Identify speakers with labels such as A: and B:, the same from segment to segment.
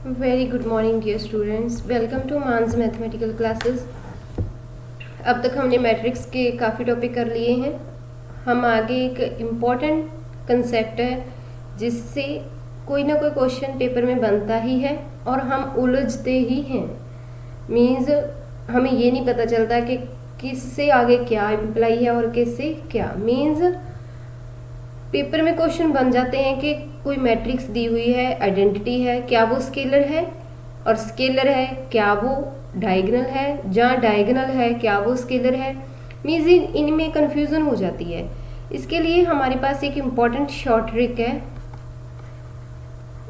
A: Very good morning dear students, welcome to Manas mathematical classes. अब तक हमने मैट्रिक्स के काफ़ी टॉपिक कर लिए हैं। हम आगे एक इम्पॉर्टेंट कंसेप्ट है जिससे कोई ना कोई क्वेश्चन पेपर में बनता ही है और हम उलझते ही हैं। मीन्स हमें ये नहीं पता चलता कि किससे आगे क्या इम्प्लाई है और किससे क्या। मीन्स पेपर में क्वेश्चन बन जाते हैं कि कोई मैट्रिक्स दी हुई है, आइडेंटिटी है, क्या वो स्केलर है, और स्केलर है क्या वो डायगोनल है, जहाँ डायगोनल है क्या वो स्केलर है। मीन्स इनमें कन्फ्यूज़न हो जाती है। इसके लिए हमारे पास एक इम्पॉर्टेंट शॉर्ट ट्रिक है,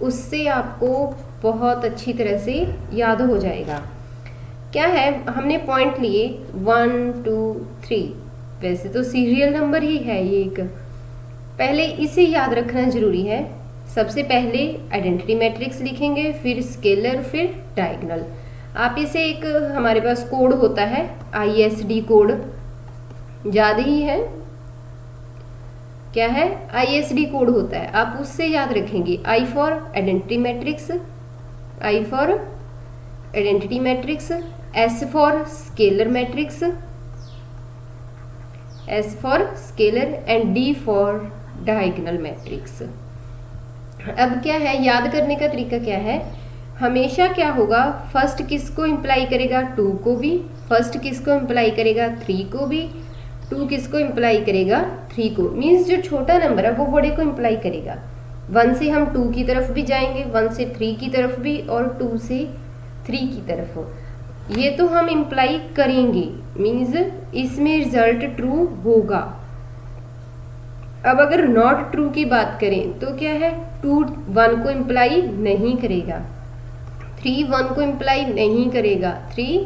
A: उससे आपको बहुत अच्छी तरह से याद हो जाएगा। क्या है, हमने पॉइंट लिए 1 2 3। वैसे तो सीरियल नंबर ही है ये एक, पहले इसे याद रखना जरूरी है। सबसे पहले आइडेंटिटी मैट्रिक्स लिखेंगे, फिर स्केलर, फिर डायगोनल। आप इसे एक हमारे पास कोड होता है ISD कोड, याद ही है क्या है, ISD कोड होता है, आप उससे याद रखेंगे। I for identity matrix, I for identity matrix, S for scalar matrix, S for scalar and D for diagonal matrix. अब क्या है, याद करने का तरीका क्या है, हमेशा क्या होगा, फर्स्ट किसको इम्प्लाई करेगा, 2 को भी, फर्स्ट किसको इम्प्लाई करेगा, 3 को भी, 2 किसको इम्प्लाई करेगा, 3 को। मीन्स जो छोटा नंबर है वो बड़े को इम्प्लाई करेगा। 1 से हम 2 की तरफ भी जाएंगे, 1 से 3 की तरफ भी, और 2 से 3 की तरफ। ये तो हम इम्प्लाई करेंगे, मीन्स इसमें रिजल्ट ट्रू होगा। अब अगर नॉट ट्रू की बात करें तो क्या है, 2 1 को इम्प्लाई नहीं करेगा, 3 1 को इम्प्लाई नहीं करेगा, 3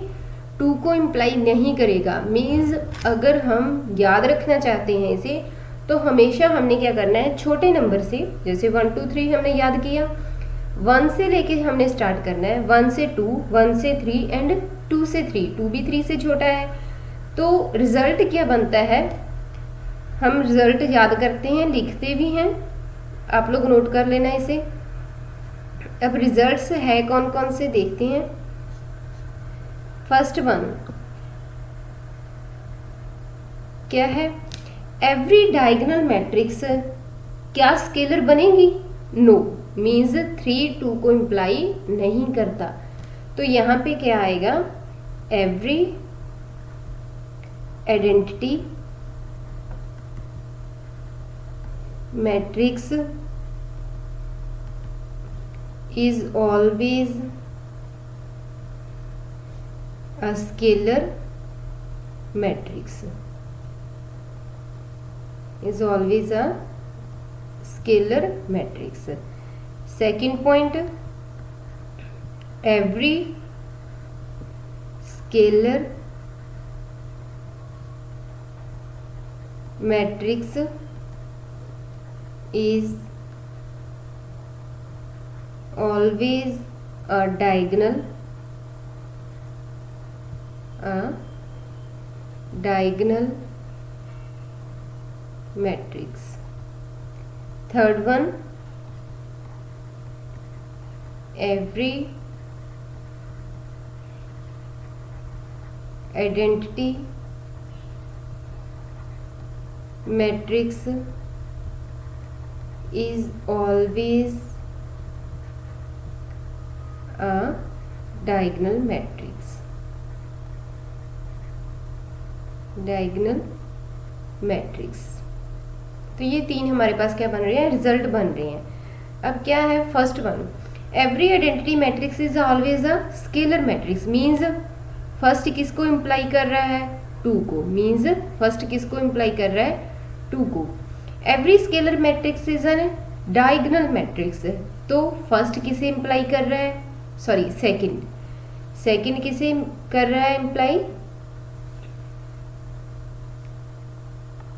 A: 2 को इम्प्लाई नहीं करेगा। मीन्स अगर हम याद रखना चाहते हैं इसे, तो हमेशा हमने क्या करना है, छोटे नंबर से, जैसे 1 2 3 हमने याद किया, 1 से लेके हमने स्टार्ट करना है, 1 से 2, 1 से 3 एंड 2 से 3। 2 भी 3 से छोटा है, तो रिजल्ट क्या बनता है, हम रिजल्ट याद करते हैं, लिखते भी हैं, आप लोग नोट कर लेना इसे। अब रिजल्ट्स है कौन कौन से देखते हैं। फर्स्ट वन क्या है, एवरी डायगोनल मैट्रिक्स क्या स्केलर बनेगी, नो। मीन्स 3 2 को इम्प्लाई नहीं करता, तो यहाँ पे क्या आएगा, every identity matrix is always a scalar matrix, is always a scalar matrix. Second point, every scalar matrix is always a diagonal matrix. Third one, every identity matrix is always a diagonal matrix. Diagonal matrix। तो ये 3 हमारे पास क्या बन रहे हैं, result बन रहे हैं। अब क्या है, first one, every identity matrix is always a scalar matrix. Means first किसको इम्प्लाई कर रहा है, 2 को। मीन्स फर्स्ट किसको इम्प्लाई कर रहा है, 2 को। Every scalar matrix is an diagonal matrix, तो फर्स्ट किसे इम्प्लाई कर रहा है, सॉरी सेकंड किसे कर रहा है imply,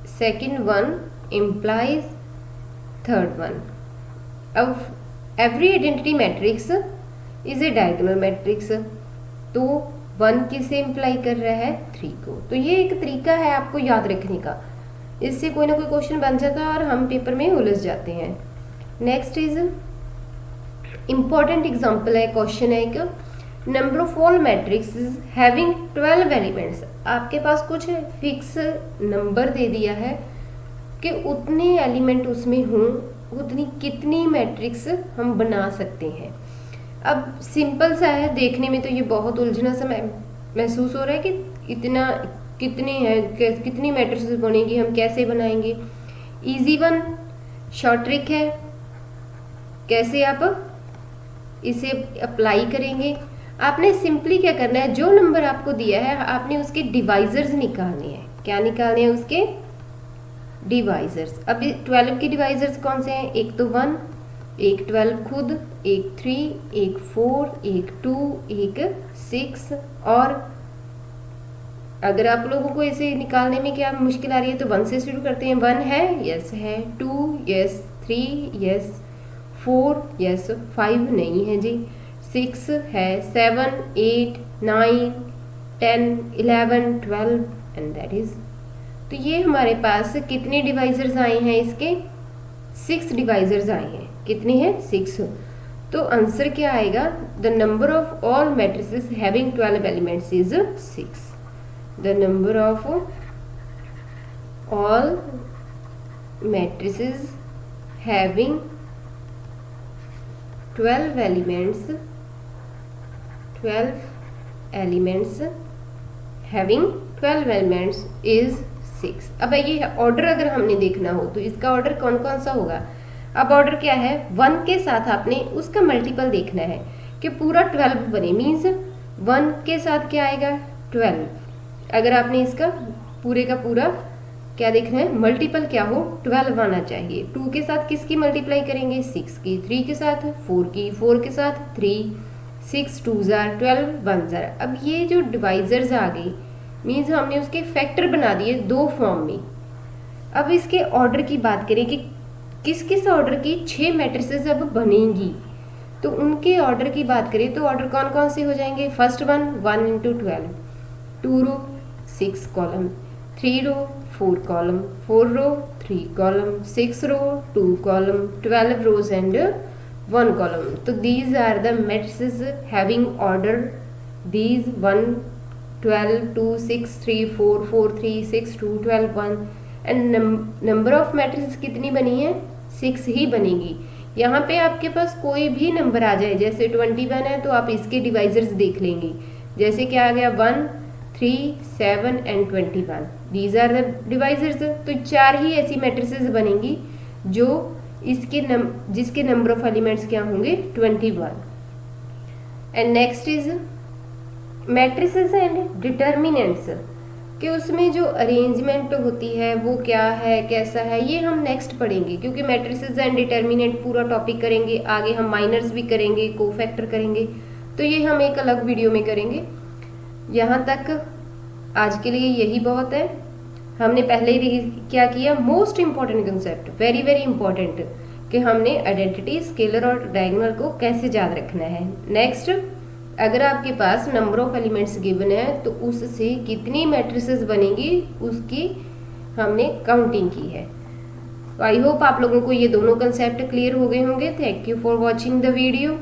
A: second one implies third one. अब every identity matrix is a diagonal matrix, तो 1 किसे इम्प्लाई कर रहा है, 3 को। तो ये एक तरीका है आपको याद रखने का, इससे कोई ना कोई क्वेश्चन बन जाता है और हम पेपर में उलझ जाते हैं। नेक्स्ट इज इंपॉर्टेंट एग्जांपल है, क्वेश्चन है एक, number of all matrix having 12 elements. आपके पास कुछ फिक्स नंबर दे दिया है कि उतने एलिमेंट उसमें हों, उतनी कितनी मैट्रिक्स हम बना सकते हैं। अब सिंपल सा है, देखने में तो ये बहुत उलझना सा महसूस हो रहा है कि इतना कितनी है, कितनी मैट्रिक्स बनेगी, हम कैसे बनाएंगे। इजी वन शॉर्ट ट्रिक है, कैसे आप इसे अप्लाई करेंगे। आपने सिंपली क्या करना है, जो नंबर आपको दिया है आपने उसके डिवाइजर्स निकालने हैं। क्या निकालने हैं? उसके डिवाइजर्स। अब 12 के डिवाइजर्स कौन से हैं? एक तो 1, एक 12 खुद, एक 3, एक 4, एक 2, एक 6। और अगर आप लोगों को इसे निकालने में क्या मुश्किल आ रही है तो 1 से शुरू करते हैं। 1 है, यस है। 2 यस, 3 यस, 4 यस, 5 नहीं है जी, 6 है, 7 8 9 10 11 12 एंड दैट इज। तो ये हमारे पास कितने डिवाइजर्स आए हैं? इसके 6 डिवाइजर्स आए हैं। कितने हैं? 6। तो आंसर क्या आएगा? The number of all matrices having 12 elements is 6। The number of all matrices having 12 elements having 12 elements is 6। अब ये ऑर्डर अगर हमने देखना हो तो इसका ऑर्डर कौन कौन सा होगा? अब ऑर्डर क्या है? 1 के साथ आपने उसका मल्टीपल देखना है कि पूरा 12 बने, मीन्स 1 के साथ क्या आएगा? 12। अगर आपने इसका पूरे का पूरा क्या देखना है? मल्टीपल क्या हो? 12 आना चाहिए। 2 के साथ किसकी मल्टीप्लाई करेंगे? 6 की। 3 के साथ 4 की। 4 के साथ 3। 6 2 जार 12 1 जार। अब ये जो डिवाइजर्स आ गई मीन्स हमने उसके फैक्टर बना दिए 2 फॉर्म में। अब इसके ऑर्डर की बात करें कि किस किस ऑर्डर की 6 मैट्रिसेस अब बनेंगी, तो उनके ऑर्डर की बात करें तो ऑर्डर कौन कौन से हो जाएंगे? First one 1 × 12, 2 row 6 column, 3 row 4 column, 4 row 3 column, 6 row 2 column, 12 rows and 1 column. So these are the matrices having order these 1 12 2 6 3 4 4 3 6 2 12 1 and number of matrices कितनी बनी है? 6 ही बनेगी। यहाँ पे आपके पास कोई भी नंबर आ जाए, जैसे 21 है तो आप इसके डिवाइजर्स देख लेंगे। जैसे क्या आ गया? 1 3 7 and 21, these are the divisors. तो 4 ही ऐसी मैट्रिसेस बनेंगी जो इसके जिसके नंबर ऑफ एलिमेंट्स क्या होंगे? 21। And next is matrices and determinants, कि उसमें जो अरेंजमेंट होती है वो क्या है, कैसा है, ये हम नेक्स्ट पढ़ेंगे, क्योंकि मैट्रिसेस एंड डिटर्मिनेंट पूरा टॉपिक करेंगे। आगे हम माइनर्स भी करेंगे, कोफैक्टर करेंगे, तो ये हम एक अलग वीडियो में करेंगे। यहाँ तक आज के लिए यही बहुत है। हमने पहले ही क्या किया? Most important concept, very very important, कि हमने आइडेंटिटी, स्केलर और डायगोनल को कैसे याद रखना है। नेक्स्ट, अगर आपके पास नंबर ऑफ एलिमेंट्स गिवन है तो उससे कितनी मैट्रिसेस बनेगी उसकी हमने काउंटिंग की है। तो आई होप आप लोगों को ये दोनों कंसेप्ट क्लियर हो गए होंगे। Thank you for watching the video.